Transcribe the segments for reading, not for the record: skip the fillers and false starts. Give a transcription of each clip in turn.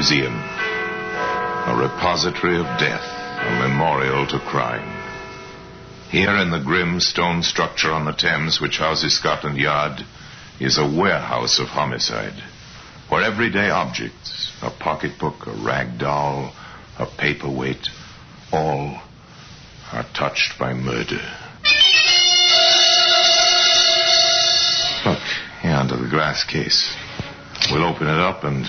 Museum, a repository of death, a memorial to crime. Here in the grim stone structure on the Thames which houses Scotland Yard is a warehouse of homicide, where everyday objects, a pocketbook, a rag doll, a paperweight, all are touched by murder. Look, here under the glass case. We'll open it up and,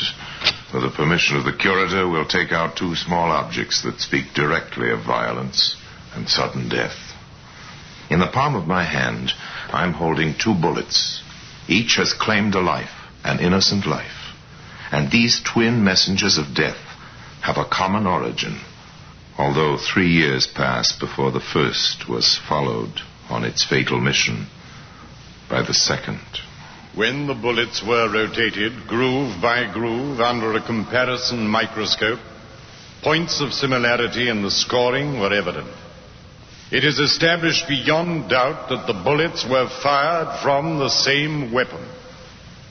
with the permission of the curator, we'll take out two small objects that speak directly of violence and sudden death. In the palm of my hand, I'm holding two bullets. Each has claimed a life, an innocent life. And these twin messengers of death have a common origin, although 3 years passed before the first was followed on its fatal mission by the second. When the bullets were rotated, groove by groove, under a comparison microscope, points of similarity in the scoring were evident. It is established beyond doubt that the bullets were fired from the same weapon,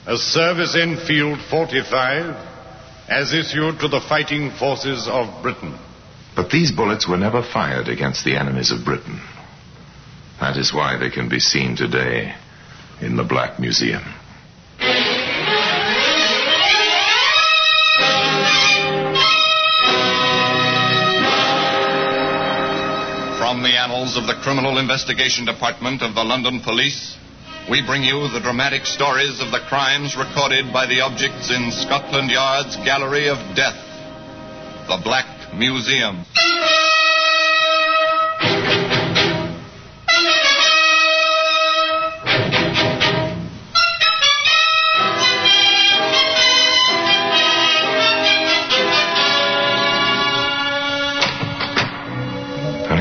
a Service Enfield 45, as issued to the fighting forces of Britain. But these bullets were never fired against the enemies of Britain. That is why they can be seen today in the Black Museum. From the annals of the Criminal Investigation Department of the London Police, we bring you the dramatic stories of the crimes recorded by the objects in Scotland Yard's Gallery of Death, the Black Museum.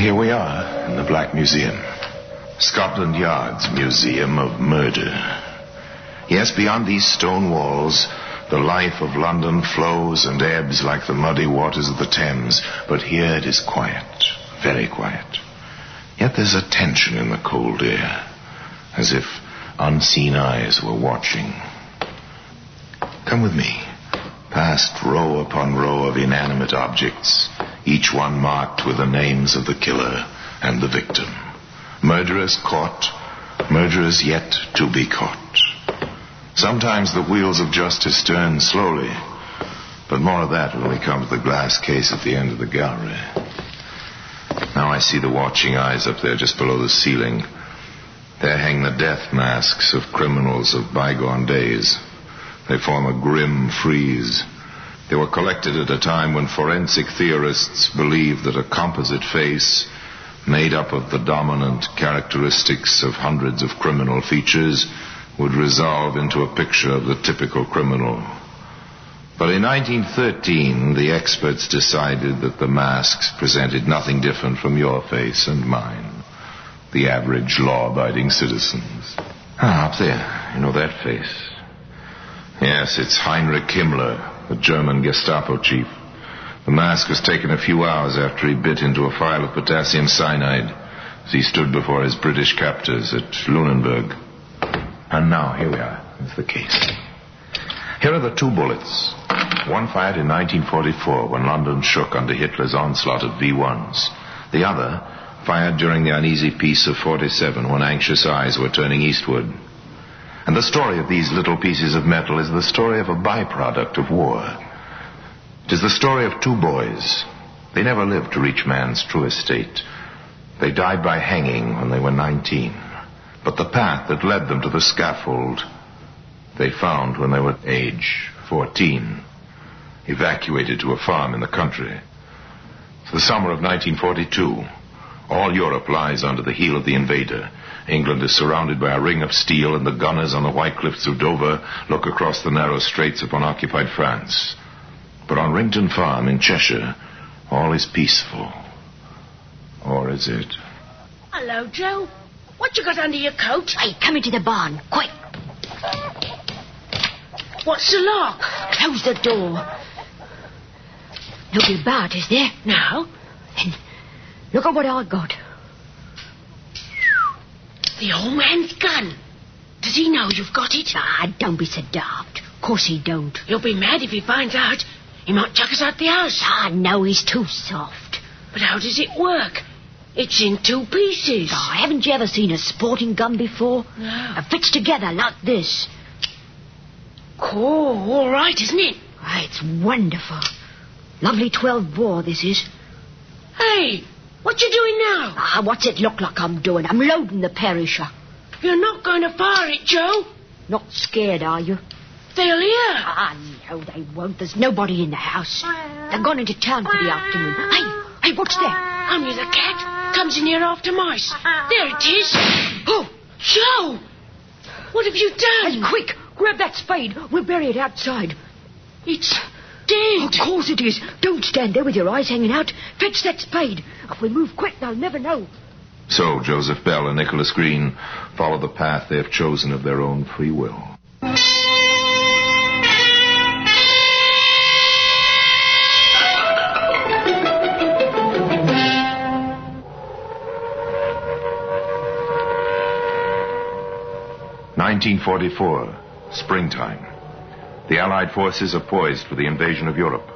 Here we are in the Black Museum. Scotland Yard's Museum of Murder. Yes, beyond these stone walls, the life of London flows and ebbs like the muddy waters of the Thames. But here it is quiet, very quiet. Yet there's a tension in the cold air, as if unseen eyes were watching. Come with me. Past row upon row of inanimate objects, each one marked with the names of the killer and the victim. Murderers caught, murderers yet to be caught. Sometimes the wheels of justice turn slowly, but more of that when we come to the glass case at the end of the gallery. Now I see the watching eyes up there just below the ceiling. There hang the death masks of criminals of bygone days. They form a grim frieze. They were collected at a time when forensic theorists believed that a composite face made up of the dominant characteristics of hundreds of criminal features would resolve into a picture of the typical criminal. But in 1913, the experts decided that the masks presented nothing different from your face and mine, the average law-abiding citizens. Up there, you know that face? Yes, it's Heinrich Himmler, the German Gestapo chief. The mask was taken a few hours after he bit into a phial of potassium cyanide as he stood before his British captors at Lunenburg. And now, here we are. Here's the case. Here are the two bullets. One fired in 1944 when London shook under Hitler's onslaught of V-1s. The other fired during the uneasy peace of 47 when anxious eyes were turning eastward. And the story of these little pieces of metal is the story of a byproduct of war. It is the story of two boys. They never lived to reach man's true estate. They died by hanging when they were 19. But the path that led them to the scaffold, they found when they were age 14, evacuated to a farm in the country. It's the summer of 1942. All Europe lies under the heel of the invader. England is surrounded by a ring of steel, and the gunners on the white cliffs of Dover look across the narrow straits upon occupied France. But on Rington Farm in Cheshire, all is peaceful. Or is it? Hello, Joe. What you got under your coat? Hey, come into the barn, quick. What's the lock? Close the door. Nobody about, is there? No. Then look at what I got. The old man's gun. Does he know you've got it? Ah, don't be so daft. Of course he don't. He'll be mad if he finds out. He might chuck us out the house. Ah, no, he's too soft. But how does it work? It's in two pieces. Oh, haven't you ever seen a sporting gun before? No. It fits together like this. Cool, all right, isn't it? Ah, it's wonderful. Lovely 12 bore, this is. Hey, what you doing now? Ah, what's it look like I'm doing? I'm loading the perisher. You're not going to fire it, Joe. Not scared, are you? They'll hear. Ah, no, they won't. There's nobody in the house. They've gone into town for the afternoon. Hey, what's that? Only the cat comes in here after mice. There it is. Oh, Joe! What have you hey, done? quick, grab that spade. We'll bury it outside. It's dead. Of course it is. Don't stand there with your eyes hanging out. Fetch that spade. If we move quick, they'll never know. So Joseph Bell and Nicholas Green follow the path they have chosen of their own free will. (1944), springtime. The Allied forces are poised for the invasion of Europe.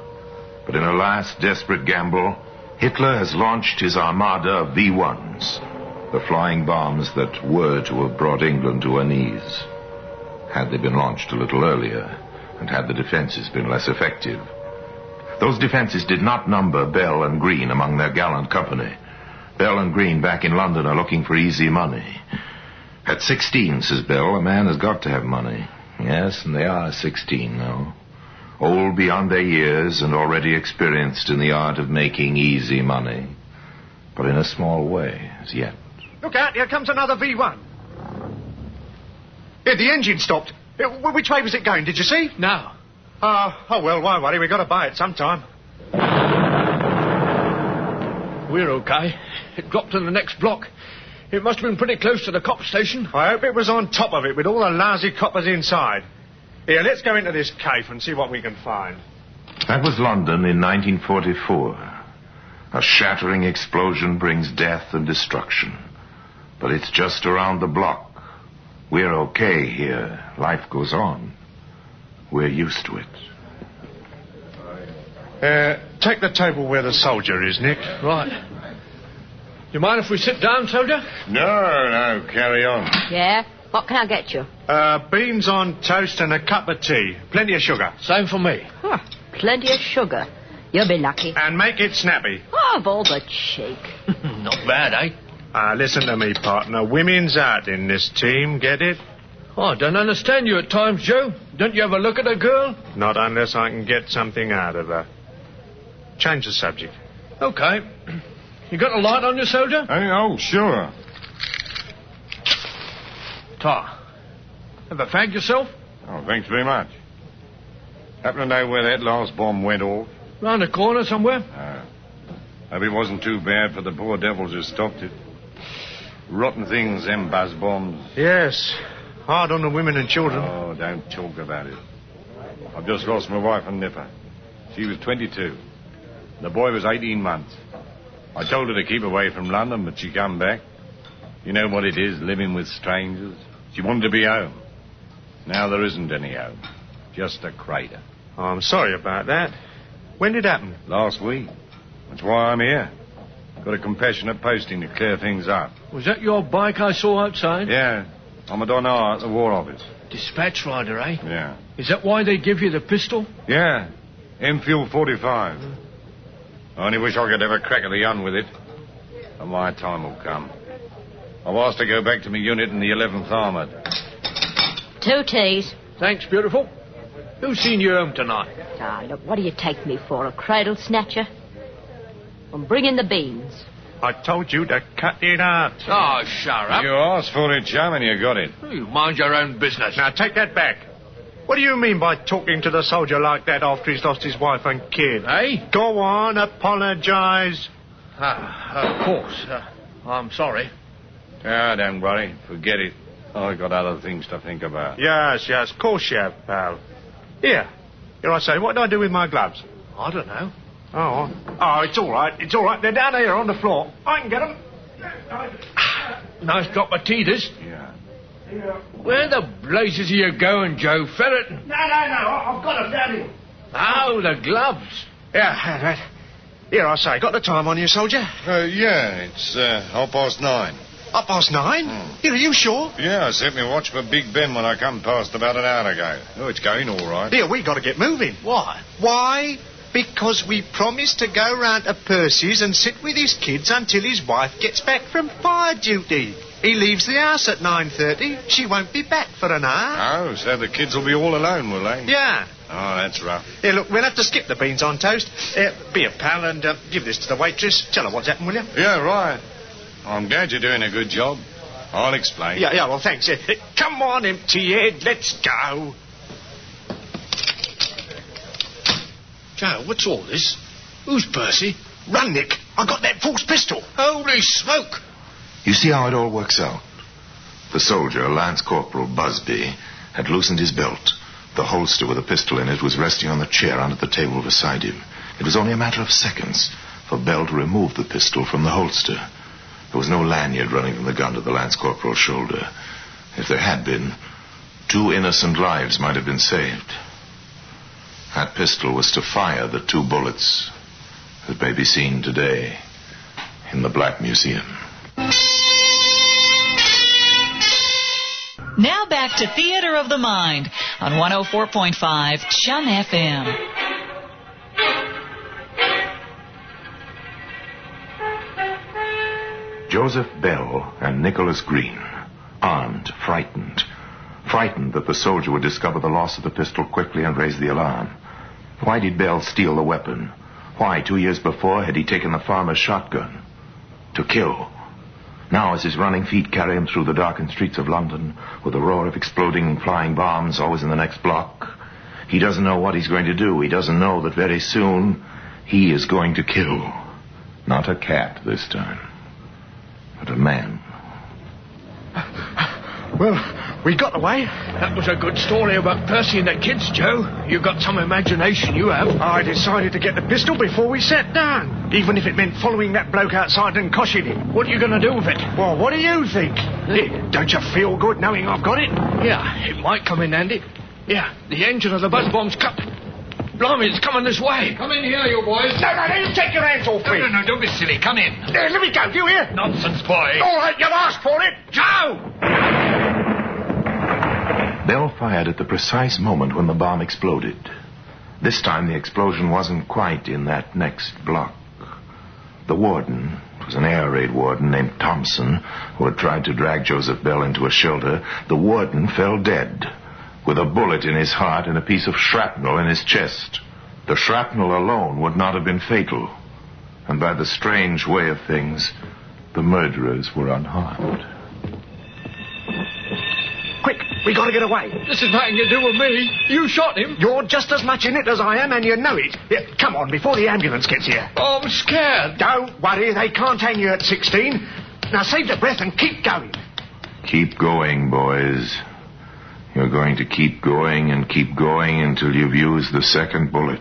But in a last desperate gamble, Hitler has launched his armada of V-1s, the flying bombs that were to have brought England to her knees. Had they been launched a little earlier, and had the defenses been less effective. Those defenses did not number Bell and Green among their gallant company. Bell and Green back in London are looking for easy money. At 16, says Bell, a man has got to have money. Yes, and they are 16 now. Old beyond their years and already experienced in the art of making easy money. But in a small way, as yet. Look out, here comes another V1. Yeah, the engine stopped. Which way was it going, did you see? No. Oh, well, why worry, we've got to buy it sometime. We're okay. It dropped in the next block. It must have been pretty close to the cop station. I hope it was on top of it with all the lousy coppers inside. Here, let's go into this cave and see what we can find. That was London in 1944. A shattering explosion brings death and destruction. But it's just around the block. We're okay here. Life goes on. We're used to it. Take the table where the soldier is, Nick. Right. You mind if we sit down, soldier? No, carry on. Yeah? What can I get you? Beans on toast and a cup of tea. Plenty of sugar. Same for me. Huh, plenty of sugar. You'll be lucky. And make it snappy. Oh, of all the cheek. Not bad, eh? Listen to me, partner. Women's out in this team, get it? Oh, I don't understand you at times, Joe. Don't you ever look at a girl? Not unless I can get something out of her. Change the subject. Okay. You got a light on you, soldier? Oh, sure. Tar. Ever fagged yourself? Oh, thanks very much. Happen to know where that last bomb went off? Round the corner somewhere? Hope it wasn't too bad for the poor devils who stopped it. Rotten things, them buzz bombs. Yes. Hard on the women and children. Oh, don't talk about it. I've just lost my wife and nipper. She was 22. The boy was 18 months. I told her to keep away from London, but she come back. You know what it is, living with strangers. She wanted to be home. Now there isn't any home. Just a crater. Oh, I'm sorry about that. When did it happen? Last week. That's why I'm here. Got a compassionate posting to clear things up. Was that your bike I saw outside? Yeah. I'm a Donar at the War Office. Dispatch rider, eh? Yeah. Is that why they give you the pistol? Yeah. Enfield 45. I only wish I could have a crack at the gun with it. But my time will come. I've asked to go back to my unit in the 11th Armoured. 2 teas. Thanks, beautiful. Who's seen you home tonight? Ah, look, what do you take me for, a cradle snatcher? I'm bringing the beans. I told you to cut it out. Oh, shut up. You asked for it, chum, and you got it. You mind your own business. Now, take that back. What do you mean by talking to the soldier like that after he's lost his wife and kid? Eh? Go on, apologise. Of course. I'm sorry. Don't worry. Forget it. I've got other things to think about. Yes, of course you have, pal. Here I say, what do I do with my gloves? I don't know. Oh, it's all right. They're down here on the floor. I can get them. Nice drop of tea, this. Yeah. Where the blazes are you going, Joe Ferret? No. I've got them down here. Oh, the gloves. Yeah, right. Here, I say, got the time on you, soldier? Yeah, it's 9:30. 9:30? Here, are you sure? Yeah, I sent me a watch for Big Ben when I come past about an hour ago. Oh, it's going all right. Here, we got to get moving. Why? Why? Because we promised to go round to Percy's and sit with his kids until his wife gets back from fire duty. He leaves the house at 9:30. She won't be back for an hour. Oh, so the kids will be all alone, will they? Yeah. Oh, that's rough. Here, look, we'll have to skip the beans on toast. Be a pal and give this to the waitress. Tell her what's happened, will you? Yeah, right. I'm glad you're doing a good job. I'll explain. Yeah, well, thanks. Come on, empty head, let's go. Joe, what's all this? Who's Percy? Run, Nick. I got that false pistol. Holy smoke! You see how it all works out? The soldier, Lance Corporal Busby, had loosened his belt. The holster with a pistol in it was resting on the chair under the table beside him. It was only a matter of seconds for Bell to remove the pistol from the holster. There was no lanyard running from the gun to the Lance Corporal's shoulder. If there had been, 2 innocent lives might have been saved. That pistol was to fire the 2 bullets that may be seen today in the Black Museum. Now back to Theater of the Mind on 104.5 Chum FM. Joseph Bell and Nicholas Green, armed, frightened that the soldier would discover the loss of the pistol quickly and raise the alarm. Why did Bell steal the weapon? Why, 2 years before, had he taken the farmer's shotgun? To kill. Now, as his running feet carry him through the darkened streets of London, with the roar of exploding and flying bombs always in the next block, he doesn't know what he's going to do. He doesn't know that very soon he is going to kill. Not a cat this time, but a man. Well, we got away. That was a good story about Percy and the kids, Joe. You got some imagination, you have. I decided to get the pistol before we sat down, even if it meant following that bloke outside and coshing him. What are you going to do with it? Well, what do you think? Don't you feel good knowing I've got it? Yeah, it might come in handy. Yeah, the engine of the buzz bomb's cut. Blimey, it's coming this way. Come in here, you boys. No, you take your hands off me. No, don't be silly. Come in. Let me go, do you hear? Nonsense, boy. All right, you've asked for it. Joe! Bell fired at the precise moment when the bomb exploded. This time the explosion wasn't quite in that next block. The warden, it was an air raid warden named Thompson, who had tried to drag Joseph Bell into a shelter, the warden fell dead, with a bullet in his heart and a piece of shrapnel in his chest. The shrapnel alone would not have been fatal, and by the strange way of things, the murderers were unharmed. Quick, we got to get away. This is nothing to do with me. You shot him. You're just as much in it as I am, and you know it. Come on, before the ambulance gets here. Oh, I'm scared. Don't worry, they can't hang you at 16. Now save your breath and keep going. Keep going, boys. You're going to keep going and keep going until you've used the second bullet.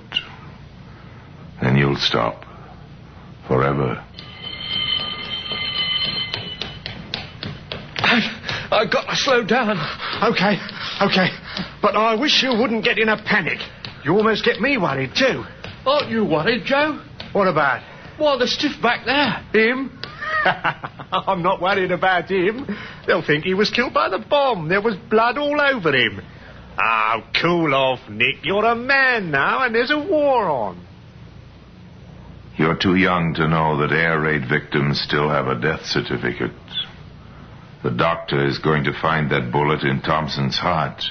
Then you'll stop. Forever. I've got to slow down. Okay. But I wish you wouldn't get in a panic. You almost get me worried, too. Aren't you worried, Joe? What about? Why, the stiff back there. Him? I'm not worried about him. They'll think he was killed by the bomb. There was blood all over him. Oh, cool off, Nick. You're a man now, and there's a war on. You're too young to know that air raid victims still have a death certificate. The doctor is going to find that bullet in Thompson's heart,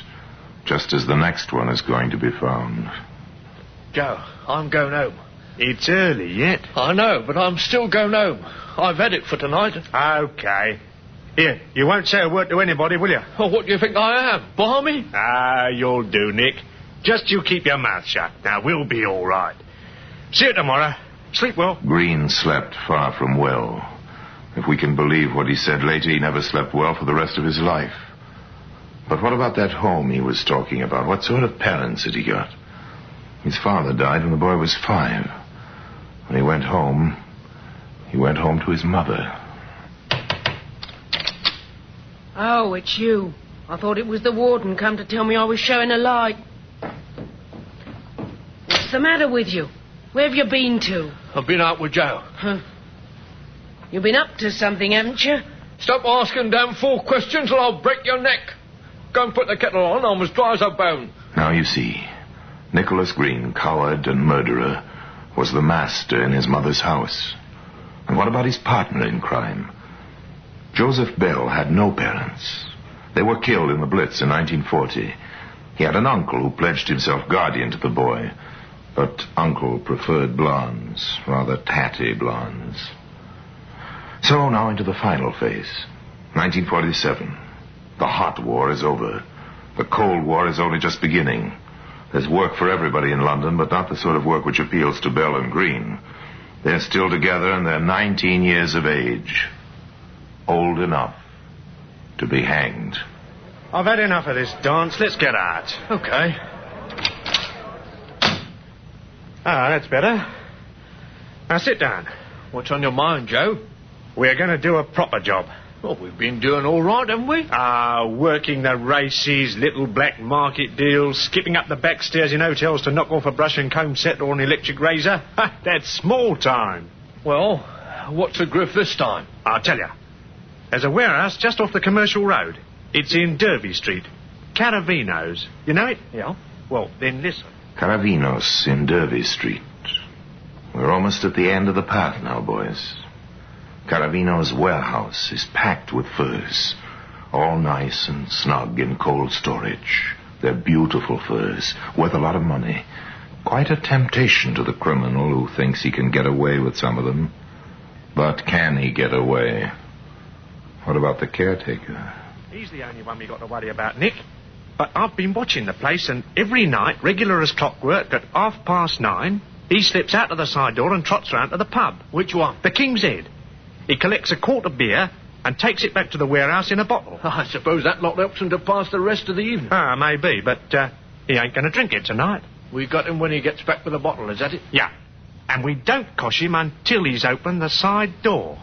just as the next one is going to be found. Joe, I'm going home. It's early yet. I know, but I'm still going home. I've had it for tonight. Okay. Here, you won't say a word to anybody, will you? Oh, what do you think I am? Barmy? You'll do, Nick. Just you keep your mouth shut. Now, we'll be all right. See you tomorrow. Sleep well. Green slept far from well. If we can believe what he said later, he never slept well for the rest of his life. But what about that home he was talking about? What sort of parents had he got? His father died when the boy was 5. When he went home to his mother. Oh, it's you. I thought it was the warden come to tell me I was showing a light. What's the matter with you? Where have you been to? I've been out with Joe. Huh. You've been up to something, haven't you? Stop asking damn fool questions or I'll break your neck. Go and put the kettle on. I'm as dry as a bone. Now you see, Nicholas Green, coward and murderer, was the master in his mother's house. And what about his partner in crime? Joseph Bell had no parents. They were killed in the Blitz in 1940. He had an uncle who pledged himself guardian to the boy, but Uncle preferred blondes, rather tatty blondes. So now into the final phase. 1947. The hot war is over. The Cold War is only just beginning. There's work for everybody in London, but not the sort of work which appeals to Bell and Green. They're still together and they're 19 years of age. Old enough to be hanged. I've had enough of this dance. Let's get out. Okay. Ah, that's better. Now sit down. What's on your mind, Joe? We're going to do a proper job. Well, we've been doing all right, haven't we? Working the races, little black market deals, skipping up the back stairs in hotels to knock off a brush and comb set or an electric razor. That's small time. Well, what's the griff this time? I'll tell you. There's a warehouse just off the commercial road. It's in Derby Street. Caravinos. You know it? Yeah. Well, then listen. Caravinos in Derby Street. We're almost at the end of the path now, boys. Caravino's warehouse is packed with furs, all nice and snug in cold storage. They're beautiful furs, worth a lot of money. Quite a temptation to the criminal who thinks he can get away with some of them. But can he get away? What about the caretaker? He's the only one we got to worry about, Nick. But I've been watching the place, and every night, regular as clockwork, at 9:30, he slips out of the side door and trots round to the pub. Which one? The King's Head. He collects a quart of beer and takes it back to the warehouse in a bottle. I suppose that lot helps him to pass the rest of the evening. Maybe, but he ain't going to drink it tonight. We got him when he gets back with the bottle, is that it? Yeah. And we don't cosh him until he's opened the side door.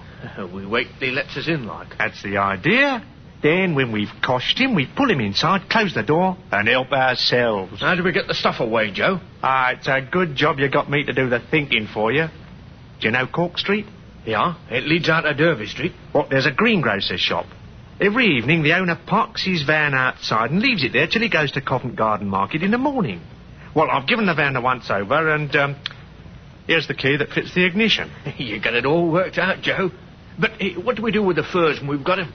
We wait till he lets us in, like. That's the idea. Then, when we've coshed him, we pull him inside, close the door, and help ourselves. How do we get the stuff away, Joe? It's a good job you got me to do the thinking for you. Do you know Cork Street? Yeah, it leads out of Derby Street. Well, there's a greengrocer's shop. Every evening, the owner parks his van outside and leaves it there till he goes to Covent Garden Market in the morning. Well, I've given the van a once-over, and here's the key that fits the ignition. You got it all worked out, Joe. But what do we do with the furs when we've got him?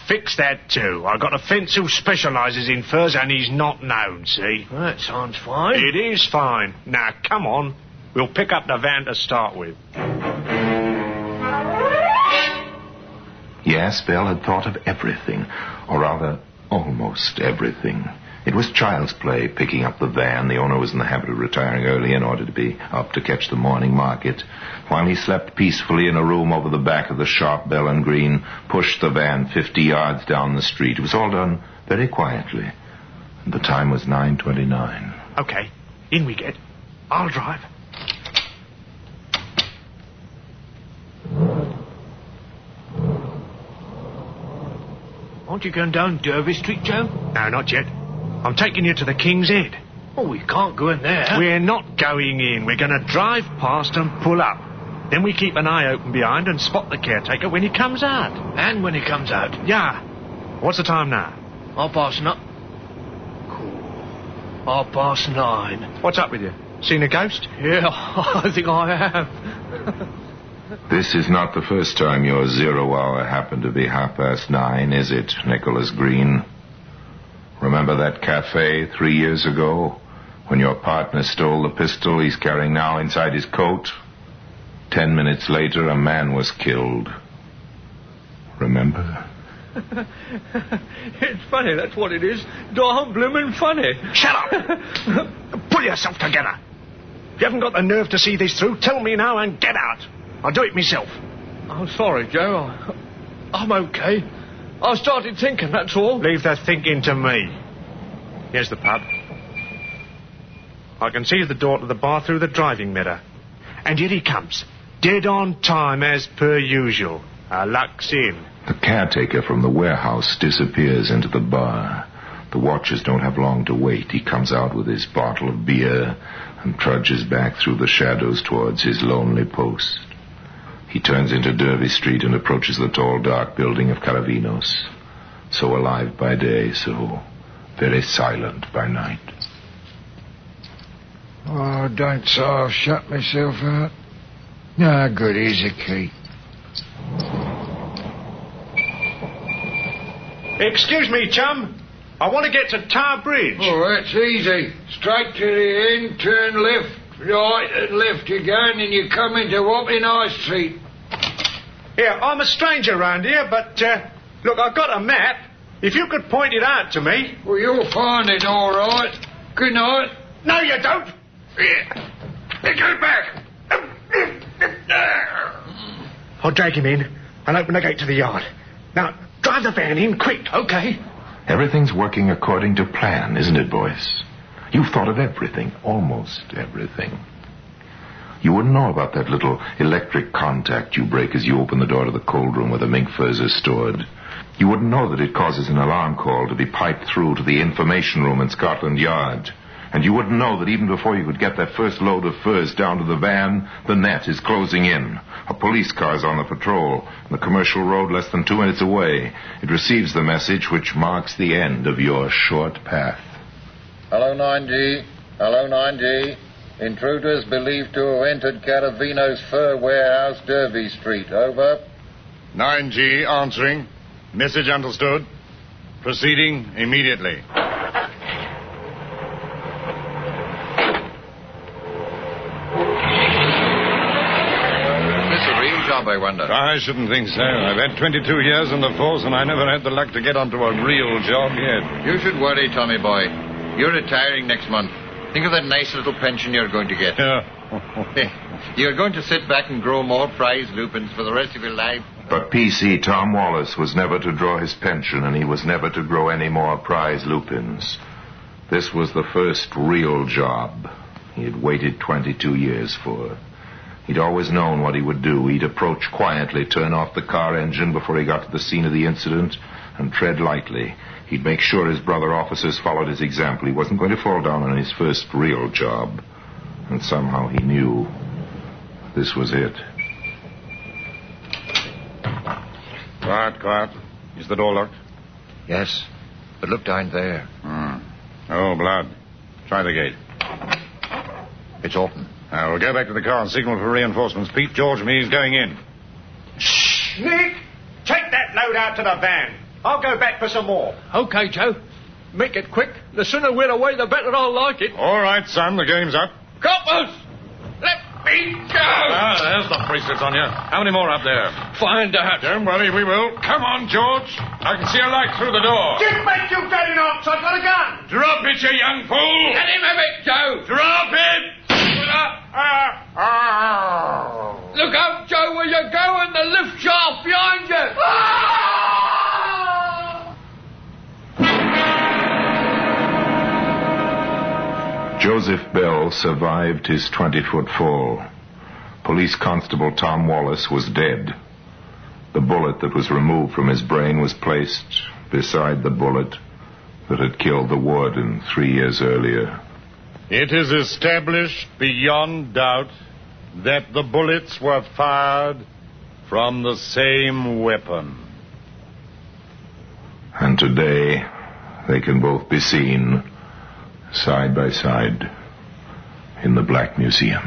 Fix that too. I've got a fence who specialises in furs, and he's not known, see? Well, that sounds fine. It is fine. Now, come on. We'll pick up the van to start with. Yes, Bell had thought of everything, or rather, almost everything. It was child's play picking up the van. The owner was in the habit of retiring early in order to be up to catch the morning market. While he slept peacefully in a room over the back of the shop, Bell and Green pushed the van 50 yards down the street. It was all done very quietly. And the time was 9:29. Okay, in we get. I'll drive. Aren't you going down Derby Street, Joe? No, not yet. I'm taking you to the King's Head. Oh, we can't go in there. We're not going in. We're going to drive past and pull up. Then we keep an eye open behind and spot the caretaker when he comes out. And when he comes out? Yeah. What's the time now? 9:30. Cool. 9:30. What's up with you? Seen a ghost? Yeah, I think I have. This is not the first time your 0 hour happened to be 9:30, is it, Nicholas Green? Remember that cafe 3 years ago, when your partner stole the pistol he's carrying now inside his coat? 10 minutes later, a man was killed. Remember? It's funny, that's what it is. Darn bloomin' funny. Shut up! Pull yourself together. If you haven't got the nerve to see this through, tell me now and get out. I'll do it myself. I'm sorry, Joe. I'm okay. I started thinking, that's all. Leave the thinking to me. Here's the pub. I can see the door to the bar through the driving mirror. And here he comes. Dead on time, as per usual. Our luck's in. The caretaker from the warehouse disappears into the bar. The watchers don't have long to wait. He comes out with his bottle of beer and trudges back through the shadows towards his lonely post. He turns into Derby Street and approaches the tall, dark building of Caravinos. So alive by day, so very silent by night. Oh, don't say I've shut myself out. No good, here's a key. Excuse me, chum. I want to get to Tower Bridge. Oh, that's easy. Straight to the end, turn left, right and left you go, and then you come into Wapping High Street. Yeah, I'm a stranger round here, but, look, I've got a map. If you could point it out to me. Well, you'll find it all right. Good night. No, you don't. Yeah. Go back. I'll drag him in and open the gate to the yard. Now, drive the van in quick. Okay. Everything's working according to plan, isn't it, boys? You've thought of everything, almost everything. You wouldn't know about that little electric contact you break as you open the door to the cold room where the mink furs are stored. You wouldn't know that it causes an alarm call to be piped through to the information room in Scotland Yard. And you wouldn't know that even before you could get that first load of furs down to the van, the net is closing in. A police car's on the patrol, and the commercial road less than 2 minutes away. It receives the message which marks the end of your short path. Hello, 9G. Hello, 9G. Intruders believed to have entered Caravino's fur warehouse, Derby Street. Over. 9G answering. Message understood. Proceeding immediately. I wonder. I shouldn't think so. I've had 22 years in the force, and I never had the luck to get onto a real job yet. You should worry, Tommy boy. You're retiring next month. Think of that nice little pension you're going to get. You're going to sit back and grow more prize lupins for the rest of your life. But PC Tom Wallace was never to draw his pension, and he was never to grow any more prize lupins. This was the first real job he had waited 22 years for. He'd always known what he would do. He'd approach quietly, turn off the car engine before he got to the scene of the incident, and tread lightly. He'd make sure his brother officers followed his example. He wasn't going to fall down on his first real job. And somehow he knew this was it. Quiet, quiet. Is the door locked? Yes, but look down there. Oh, blood. Try the gate. It's open. Now, we'll go back to the car and signal for reinforcements. Pete, George, and me's going in. Shh! Nick, take that load out to the van. I'll go back for some more. Okay, Joe. Make it quick. The sooner we're away, the better I'll like it. All right, son, the game's up. Coppers! Let me go! There's the bracelets on you. How many more up there? Find out. Don't worry, we will. Come on, George. I can see a light through the door. Get back, you dirty knobs! I've got a gun! Drop it, you young fool! Let him have it, Joe! Drop it! Look out, Joe, where you're going. The lift shaft behind you. Joseph Bell survived his 20-foot fall. Police Constable Tom Wallace was dead. The bullet that was removed from his brain was placed beside the bullet that had killed the warden 3 years earlier. It is established beyond doubt that the bullets were fired from the same weapon. And today, they can both be seen side by side in the Black Museum.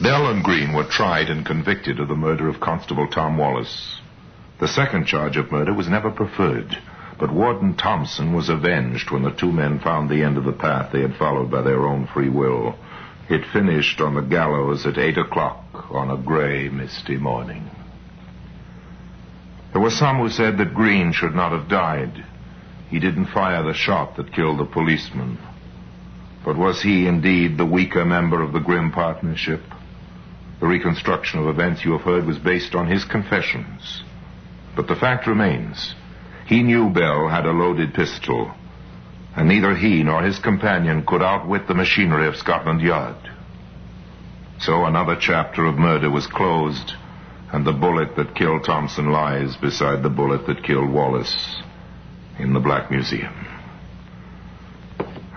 Bell and Green were tried and convicted of the murder of Constable Tom Wallace. The second charge of murder was never preferred, but Warden Thompson was avenged when the two men found the end of the path they had followed by their own free will. It finished on the gallows at 8 o'clock on a gray, misty morning. There were some who said that Green should not have died. He didn't fire the shot that killed the policeman. But was he indeed the weaker member of the grim partnership? The reconstruction of events you have heard was based on his confessions. But the fact remains, he knew Bell had a loaded pistol, and neither he nor his companion could outwit the machinery of Scotland Yard. So another chapter of murder was closed, And the bullet that killed Thompson lies beside the bullet that killed Wallace in the Black Museum.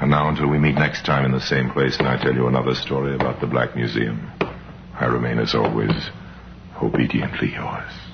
And now, until we meet next time in the same place and I tell you another story about the Black Museum, I remain, as always, obediently yours.